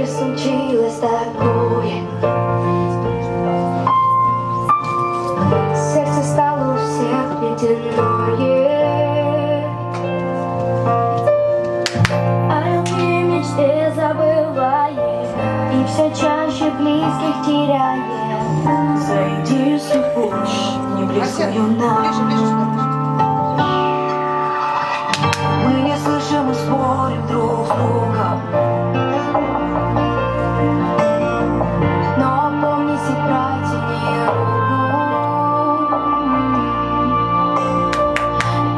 мире случилось такое. Сердце стало у всех ледяное, о любви мечте забывает, и все чаще близких теряет. Зайди в свой путь, не близкую нам. Мы не слышим и спорим друг с другом, но помните, протяни руку.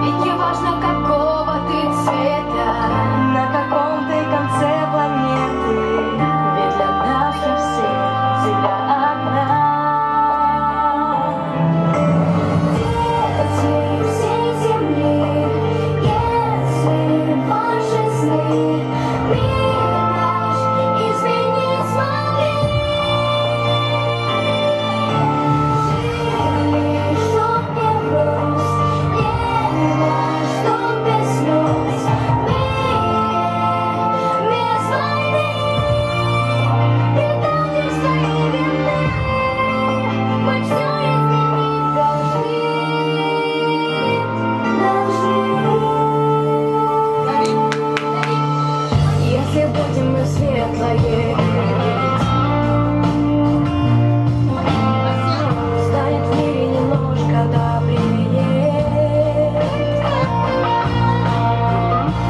Ведь не важно, какого ты цвета, на каком ты конце планеты, ведь для нас для всех земля одна. Дети всей земли, если ваши сны мир наш изменить смогли, жили, чтоб не грусть, небо, чтоб без слез, в мире без войны, предательства и вины, мы все изменить должны. Если будем мы светлое, станет в мире немножко добрее.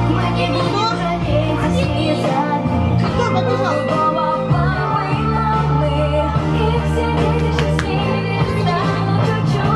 Мы не будем жалеть слезами любого папы и мамы, и все дети счастливее станут чуть-чуть.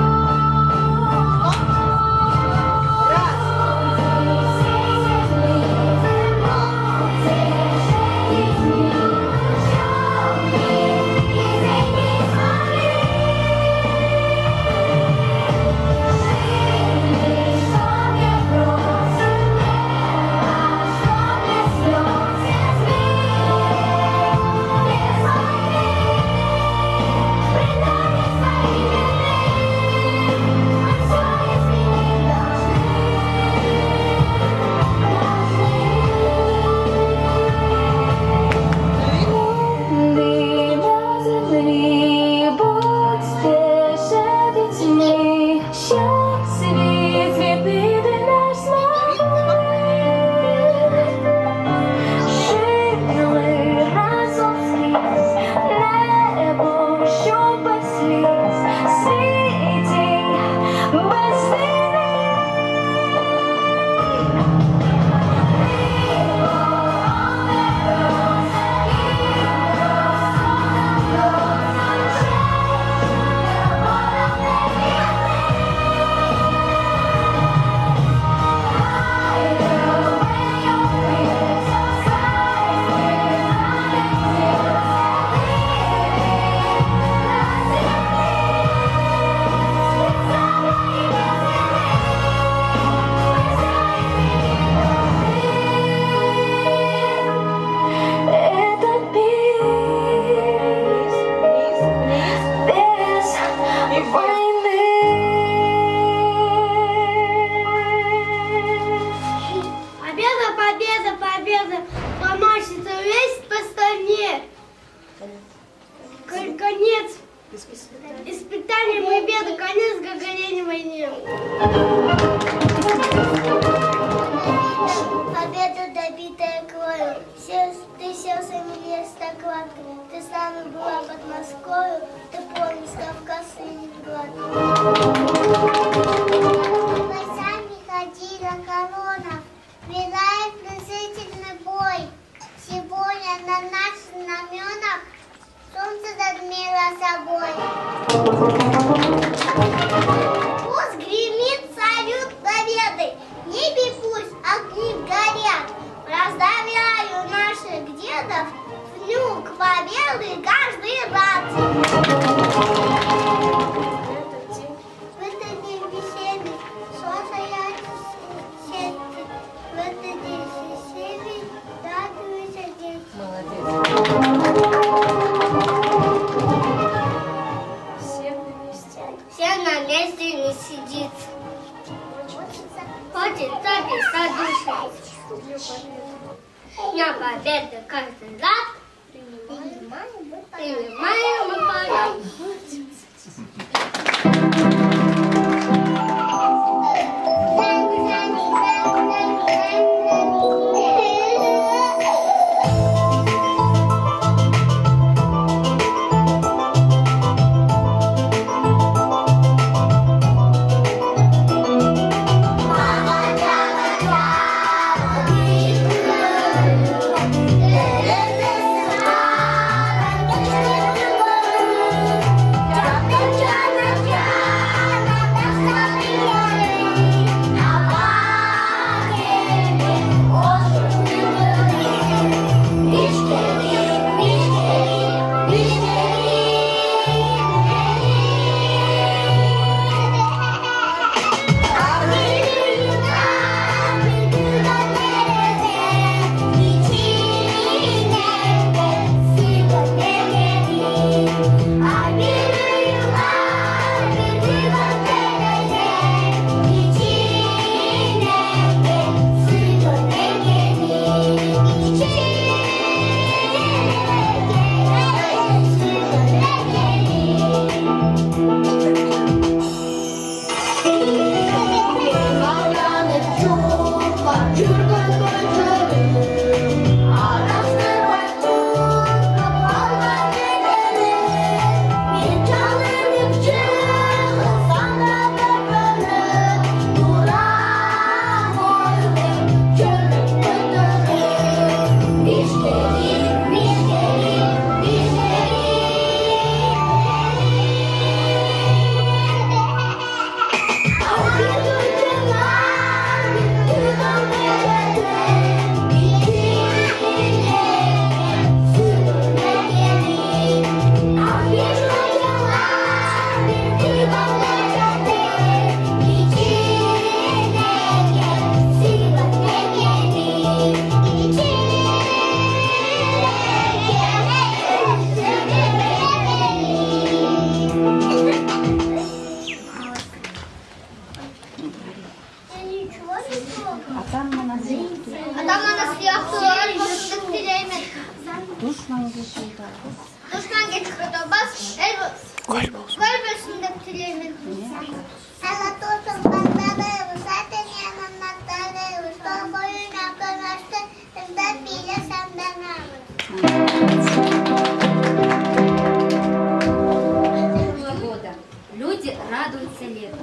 Победа, победа, победа! Помашется весь по стране. Конец испытаниям и беды, конец Гагарине войне. Победа, добитая кровью, ты сердцем вместо кладки. Ты с нами была под Москвою, ты помнишь Кавказ и Ленинград. Ночами ходила корона, вела пронзительный бой. Сегодня на наших знаменах солнце затмило собой. Пусть гремит салют победы, в небе пусть огни горят. Поздравляю наших дедов, внук победы каждый рад. В этот день весенний солнце ярко светит, в этот день весенний радуются дети. Все на месте не сидит. Хочется без задуши. Дня победы каждый раз золотыми, моим полям. Люди радуются лету.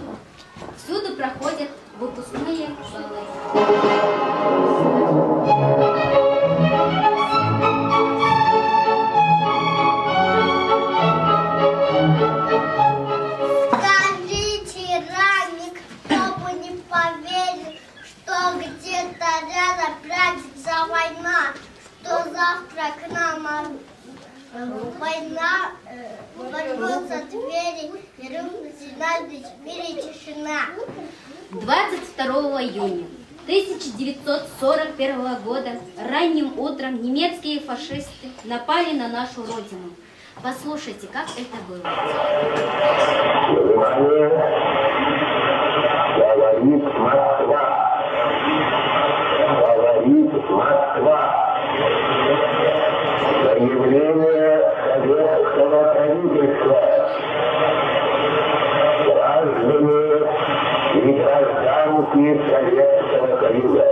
Всюду проходят выпускные балы. Скажите, Раник, кто бы не поверил, что где-то рядом прячется война, что завтра к нам война ворвется двери, и рухнет на в мире тишина. 22 июня 1941 года ранним утром немецкие фашисты напали на нашу родину. Послушайте, как это было. Внимание! Говорит Москва! Говорит Москва! Заявление советского правительства. Граждане и гражданки Советского Союза.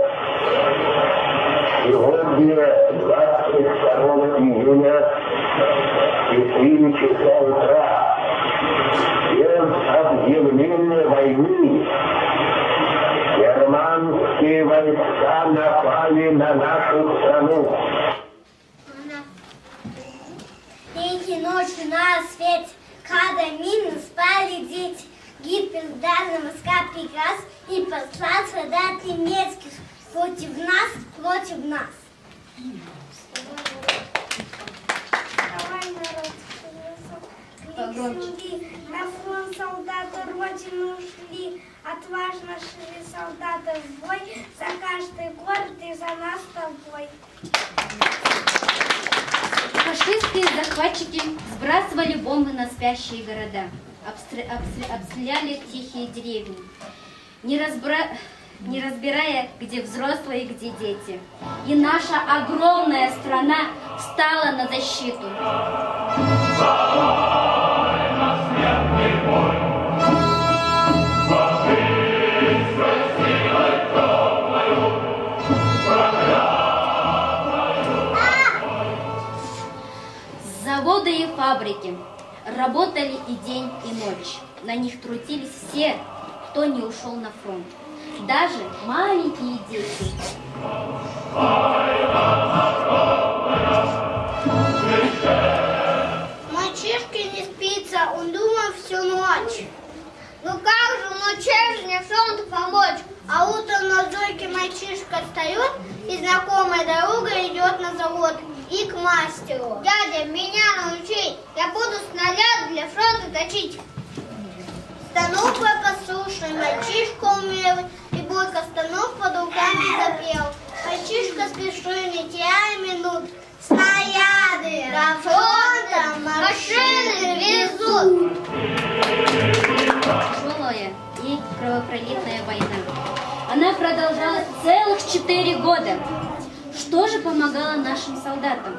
Сегодня, 22 июня, в 4 часа утра, без объявления войны, германские войска напали на нашу страну. Эти ночи на свете, когда мирно спали дети, Гитлер дал на Москва приказ и послал солдат немецких против нас, против нас. Давай, народ, крик на фронт солдаты Родину ушли, отважно шли солдаты в бой, за каждый город и за нас с тобой. Фашистские захватчики сбрасывали бомбы на спящие города, обстреляли тихие деревни. не разбирая, где взрослые и где дети. И наша огромная страна встала на защиту. Заводы и фабрики работали и день, и ночь. На них трудились все, кто не ушел на фронт. Даже маленькие дети. Мальчишке не спится, он думает всю ночь. Ну как же, ночью же не фронту помочь. А утром на зорьке мальчишка встает, и знакомая дорога идет на завод и к мастеру. Дядя, меня научи, я буду снаряд для фронта точить. Станок послушный, мальчишка умелый, и бойко станок под руками запел. Мальчишка спешил, не теряя минут, снаряды до фронта машины везут. Тяжелая и кровопролитная война. Она продолжалась целых 4 года. Что же помогало нашим солдатам?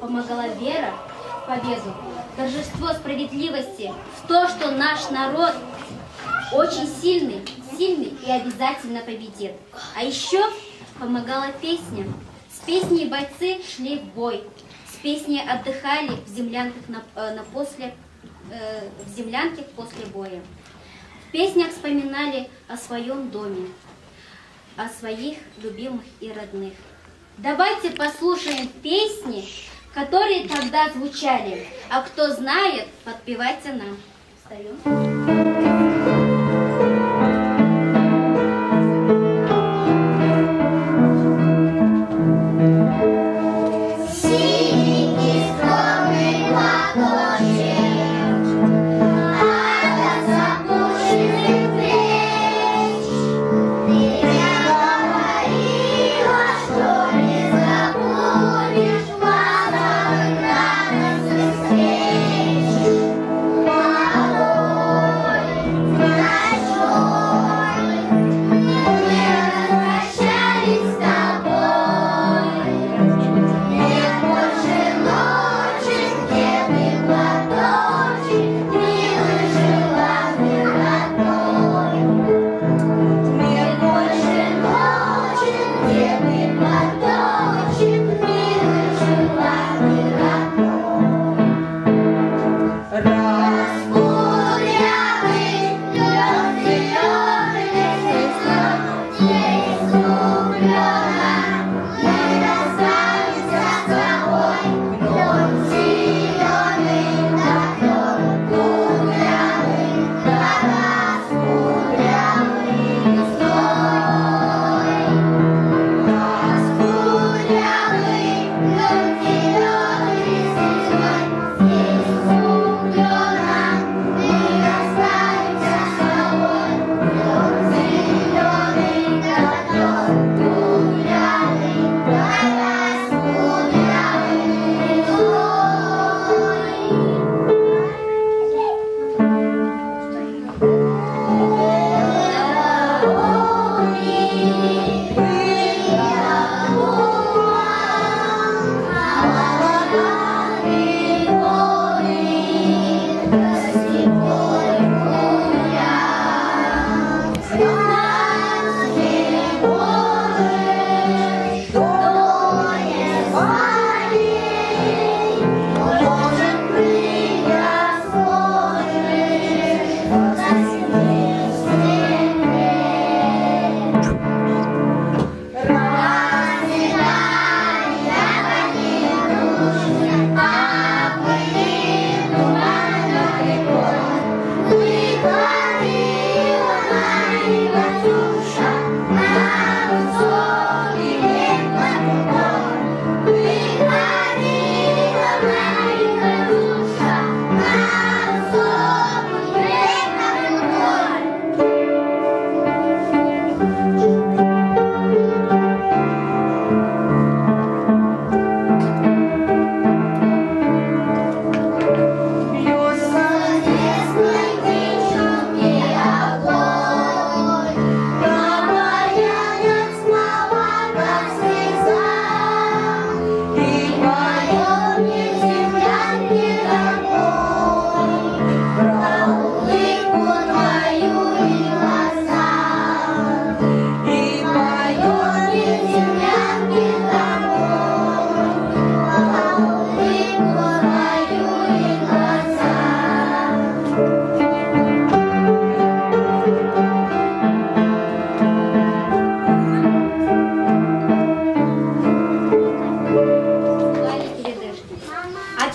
Помогала вера в победу, торжество справедливости, в то, что наш народ очень сильный и обязательно победит. А еще помогала песня. С песней бойцы шли в бой, с песней отдыхали в землянках в землянке после боя. В песнях вспоминали о своем доме, о своих любимых и родных. Давайте послушаем песни, которые тогда звучали. А кто знает, подпевайте нам. Встаем. Молодой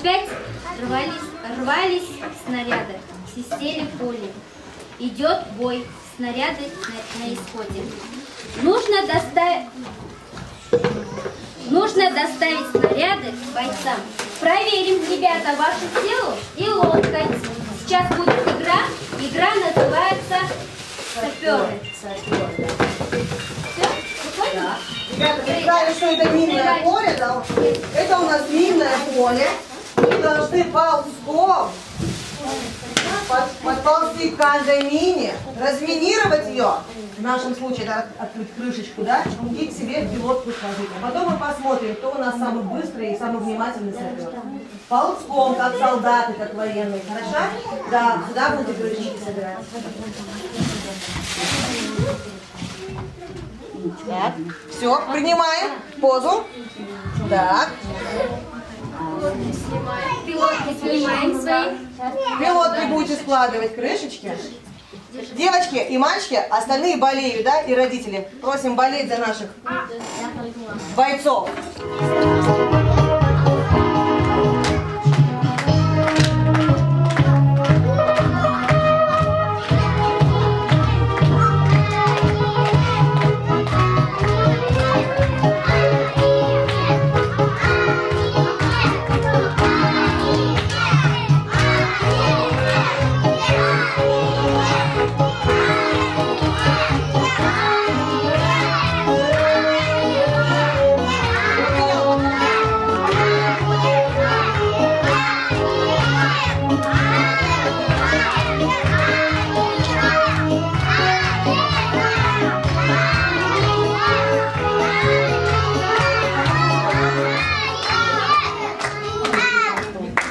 Опять рвались снаряды, свистели пули. Идет бой, снаряды на исходе. Нужно доставить снаряды бойцам. Проверим, ребята, вашу силу и ловкость. Сейчас будет игра. Игра называется саперы. Все? Да. Ребята, представили, что это минное поле, да? Это у нас минное поле. Мы должны ползком подползти к каждой мине, разминировать ее. В нашем случае это открыть крышечку, да? И к себе в пилотку сложить. А потом мы посмотрим, кто у нас самый быстрый и самый внимательный сапер. Ползком, как солдаты, как военные. Хорошо? Да, сюда будете крышечки собирать. Так, все, принимаем позу. Так. Пилотки снимаем свои. Пилотки будете складывать крышечки. Девочки и мальчики, остальные болеют, да, и родители. Просим болеть за наших бойцов.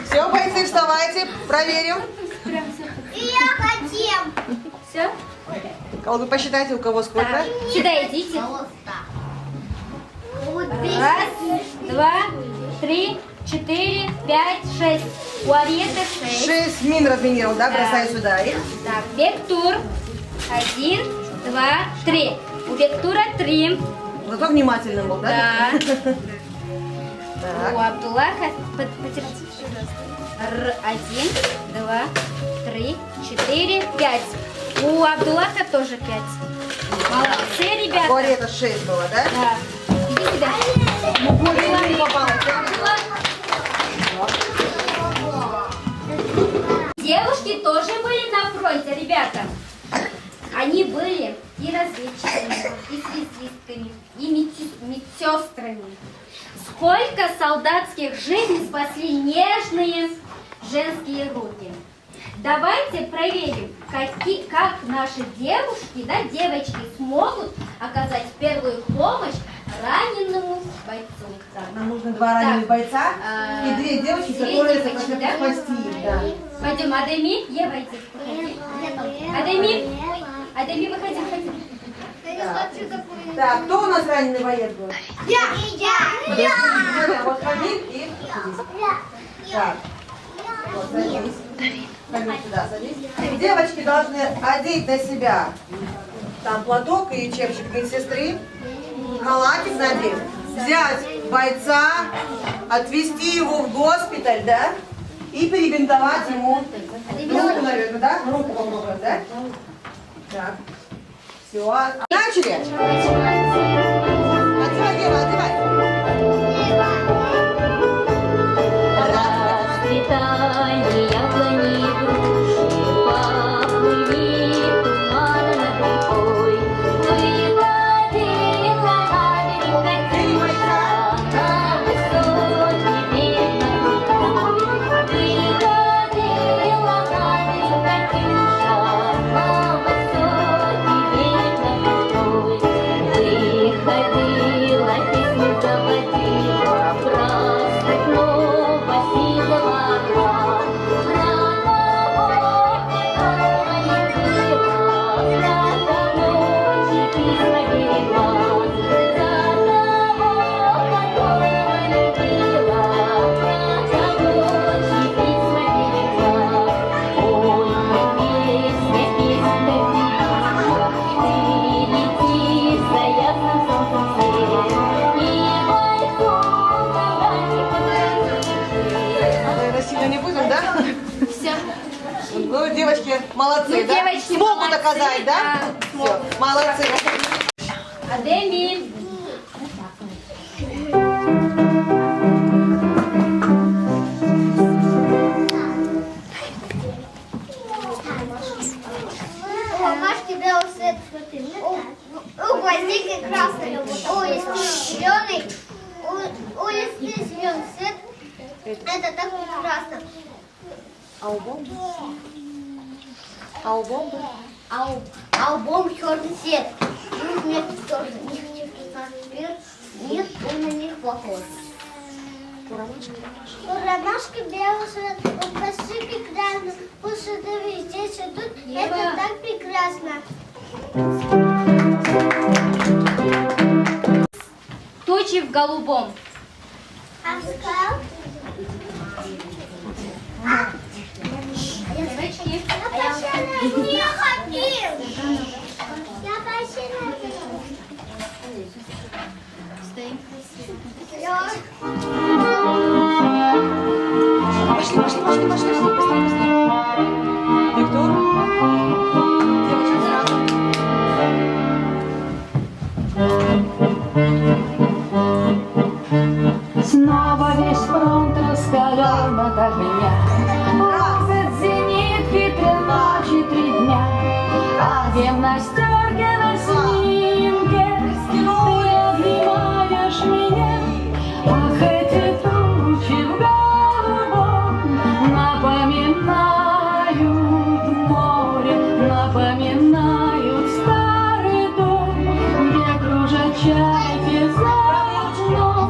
Все, бойцы, вставайте, проверим. И я хотим. Все? Вы посчитайте, у кого сколько. Так, сюда идите. Раз, два, три, 4, 5, 6. У Ариэты 6. 6 мин разминировал, да? Бросай сюда их. Так, Бектур. 1, 2, 3. У Бектура 3. Зато внимательным был, да? Да. У Так. Абдуллаха, потерпите, пожалуйста. 1, 2, 3, 4, 5. У Абдуллаха тоже 5. Молодцы, У ребята. Ариэта 6 было, да? Да. Иди сюда. Ну, больше не попало. Девушки тоже были на фронте, ребята. Они были и разведчиками, и связистками, и медсестрами. Сколько солдатских жизней спасли нежные женские руки. Давайте проверим, как наши девушки, да, девочки смогут оказать первую помощь раненому бойцу. Так. Нам нужно 2 раненых бойца и 2 девочки, которые девочки, хотят да? спасти их. Да. Пойдем, Адеми, Ева, иди. Адеми, Адеми, выходи. Так, кто у нас раненый боец был? Я. Вот Хамид и так. Вот, садись. Хамид сюда, садись. Девочки должны одеть на себя там платок и чепчик медсестры, халатик надеть, взять бойца, отвезти его в госпиталь, да, и перебинтовать ему руку, наверное, да? Руку попробуем, да? Так. Все. Начали? Одевай, Ева, одевай. Расцветали яблони и груши, поплыли туманы над рекой. Выходили на берег на высокий берег рукой. Выходили на берег Катюша, на высокий берег рукой. Выходила песня Сегодня не будем, да? Все. Ну, девочки молодцы, Ну, да? девочки Смогут молодцы, доказать, да? да, Все, молодцы. Адеми. У ромашки белый цвет, у гвоздики красный, у листвы зеленый, у листвы зеленый цвет. Это так прекрасно. А у бомбы? А у бомбы? А у бомб черный цвет. У них тоже не хочу спирт, нет, он на них плохой. У ромашки белый цвет, у гвоздики красный, у садовые здесь идут. Это так прекрасно. Тучи в голубом. А скал? Девочки. Я почти не хотел. Я почти не хотел. Стоим. Пошли, пошли, пошли, пошли, пошли, пошли. Виктор? Девочки сразу. Снова весь фронт раскален от огня. Лазит зенит, хитрые ночи 3 дня. А в гимнастерке на снимке ты обнимаешь меня. Ах, эти тучи в голубом напоминают море, напоминают старый дом, где кружат чайки за окном,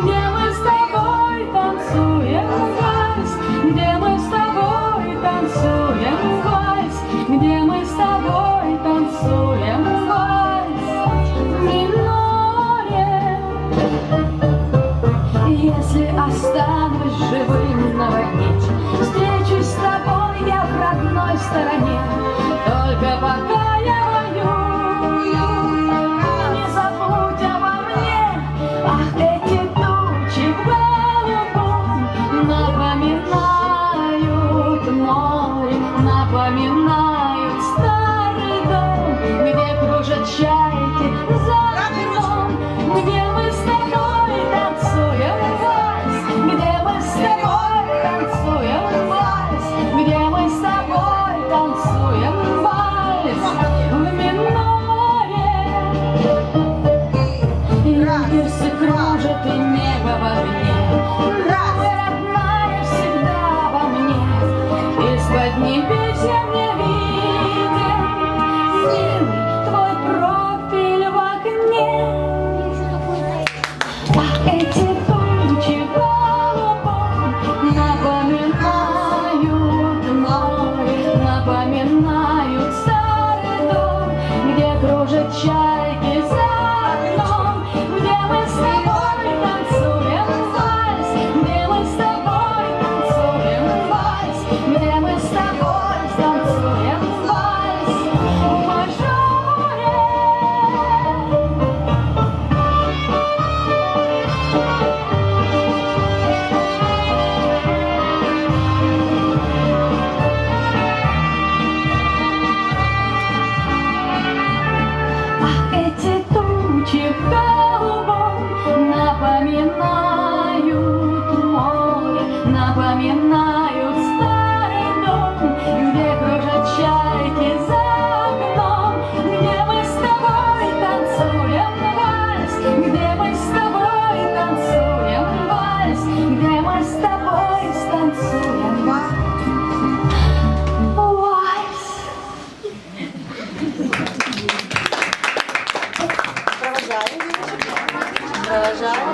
где мы с тобой танцуем вальс, где мы с тобой танцуем вальс, где мы с тобой танцуем вальс в миноре. Если останусь живым на войне, встречусь с тобой я в родной стороне. Только пока я воюю, не забудь обо мне. Ах, эти тучи в голубом напоминают море, напоминают старый дом, где кружат чайки за окном, где мы с тобой танцуем вальс, где мы с тобой танцуем вальс, где мы с тобой танцуем вальс в миноре. Индисы кружат и небо в огне, мы родная всегда во мне, из-под небес я мне виден, милый твой профиль в окне. Ах, эти тучи в голубом напоминают море, напоминают старый дом, где кружат чайки за окном, где мы с тобой танцуем вальс, где мы с тобой танцуем вальс, где мы с тобой танцуем вальс в мажоре. Ах, эти тучи в голубом напоминают море, напоминают старый дом, где кружат чайки за окном, где мы с тобой танцуем вальс, где мы с тобой танцуем вальс, где мы с тобой станцуем вальс. Провожаем, девочки. Провожаем.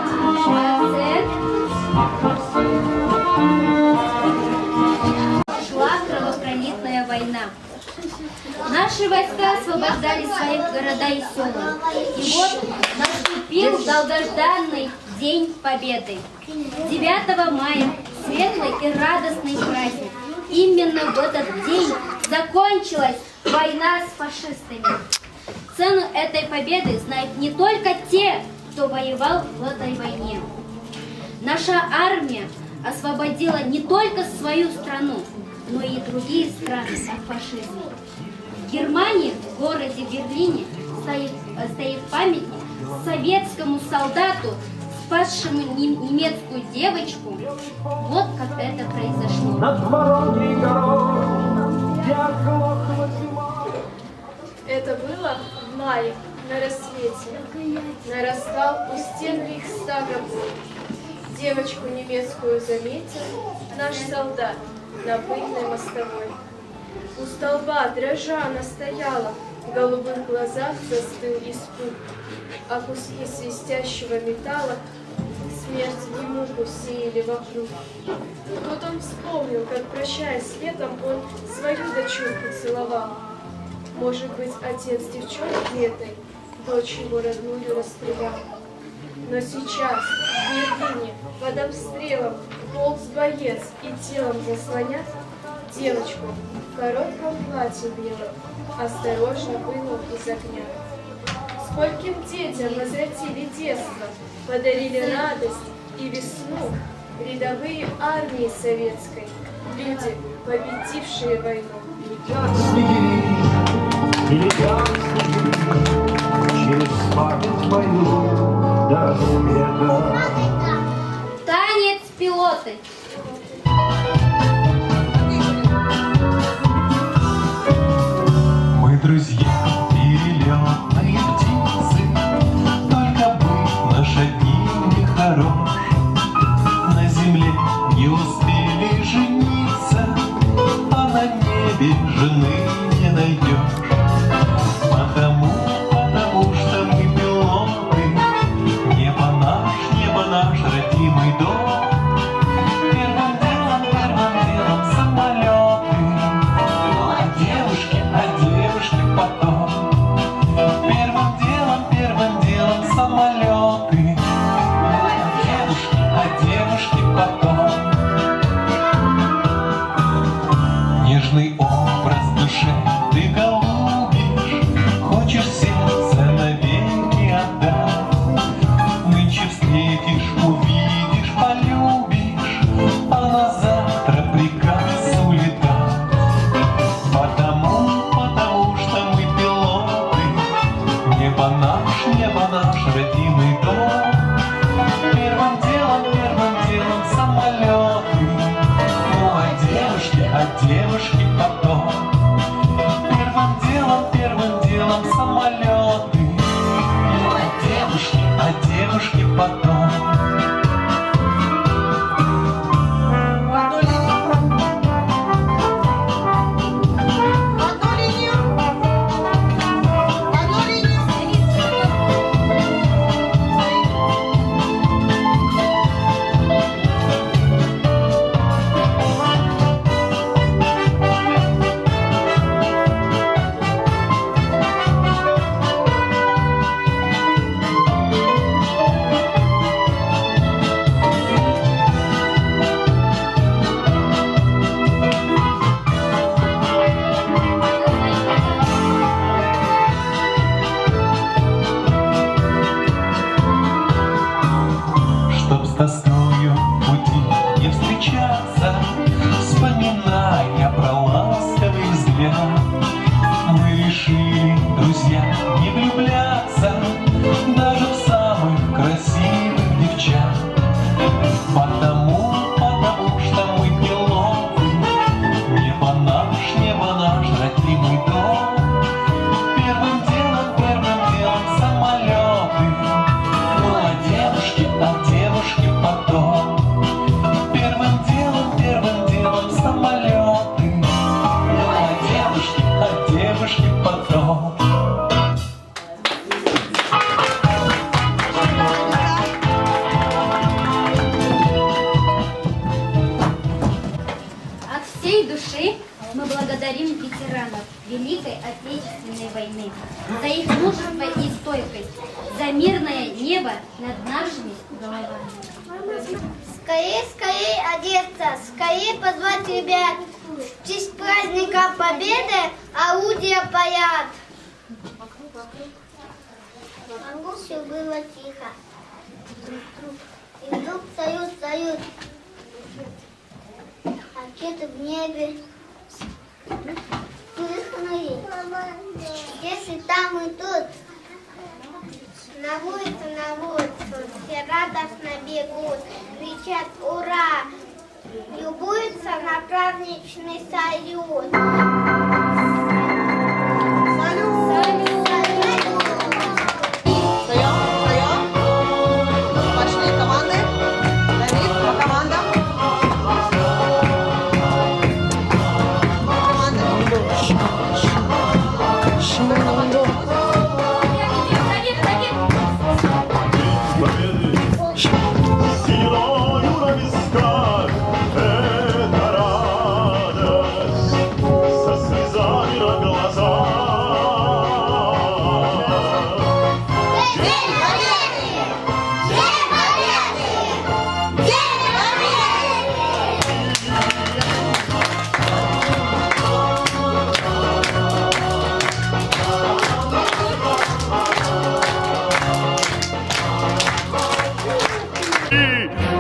Шла кровопролитная война. Наши войска освобождали свои города и села. И вот наступил долгожданный День Победы. 9 мая – светлый и радостный праздник. Именно в этот день закончилась война с фашистами. Цену этой победы знают не только те, кто воевал в этой войне. Наша армия освободила не только свою страну, но и другие страны от фашизма. В Германии, в городе Берлине, стоит памятник советскому солдату, спасшему немецкую девочку. Вот как это произошло. Это было в мае, на рассвете. Нарастал у стен Рейхстага бой. Девочку немецкую заметил наш солдат на пыльной мостовой. У столба дрожа она стояла, в голубых глазах застыл испуг. А куски свистящего металла смерть и муку сеяли вокруг. Тут он вспомнил, как, прощаясь с летом, он свою дочурку целовал. Может быть, отец девчонки этой, дочь его родную расстрелял. Но сейчас, в Берлине, под обстрелом, полз боец и телом заслонят девочку в коротком платье белом, осторожно вынул из огня. Скольким детям возвратили детство, подарили радость и весну рядовые армии советской, люди, победившие войну. Летят снеги через память мою до снега. Танец пилоты. Мы друзья, перелетные птицы, только быть наш одним не хорош. На земле не успели жениться, а на небе жены не найдешь. Потому что мы пилоты, небо наш родимый дом. Первым делом самолеты, ну а девушки потом. Первым делом самолеты, ну а девушки потом. Нежный образ души ты голубишь, хочешь сердце навеки отдать. Нынче встретишь, увидишь, полюбишь, а на завтра приказ улетать. Потому что мы пилоты, небо наш родимый дом. Первым делом самолеты, ну а девушки потом. Первым делом самолеты, ну а девушки потом. Чтоб с тоскою в пути не встречаться, вспоминая про ласковый взгляд, мы решили, друзья, не влюбляться даже в самых красивых девчат. Потому что мы пилоты, небо наш родимый дом. Первым делом самолеты, ну а девушки потом. Первым делом самолеты, ну а девушки потом. От всей души мы благодарим ветеранов Великой Отечественной войны за их мужество и стойкость, за мирное небо над нашими головами. Скорей одеться, скорей позвать ребят. В честь праздника Победы орудия парят. Вокруг все было тихо. И вдруг салют. где-то в небе. Слышно? Если там и тут, на улицу, все радостно бегут, кричат «Ура!», любуются на праздничный салют. Встаем. Пошли команды. Давид, по командам. Синою на висках это радость, со слезами на глазах. День Победы! День Победы! День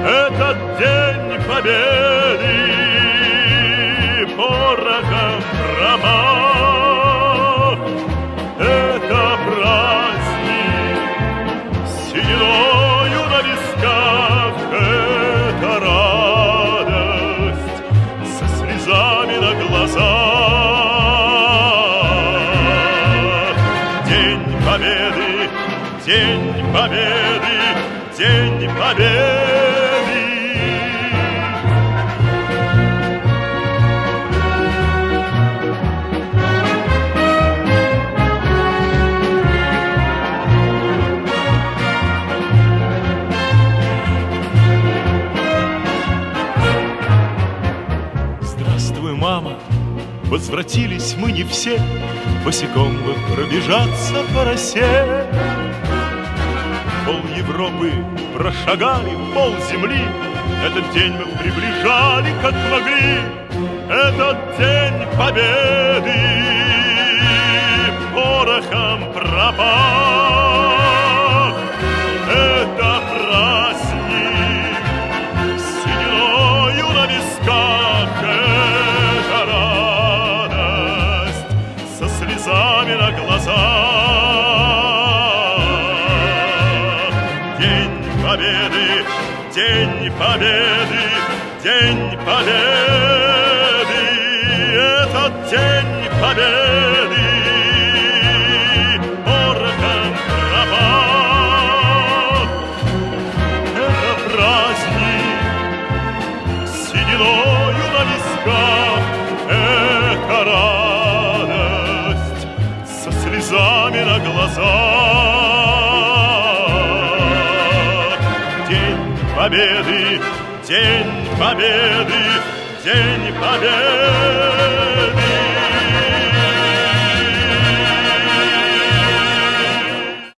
Этот день победы порохом промах. Это праздник с сединою на висках. Это радость со слезами на глазах. День победы, день победы, день победы. Здравствуй, мама, возвратились мы не все, босиком бы пробежаться по росе. Пол Европы прошагали, пол земли, этот день мы приближали, как могли. Этот день победы порохом пропах. Это праздник с сединою на висках. Это радость со слезами на глазах. День победы, день победы, день победы. Этот день победы порохом пропах. Это праздник с сединою на висках. Это радость со слезами на глазах. День победы, день победы, день победы.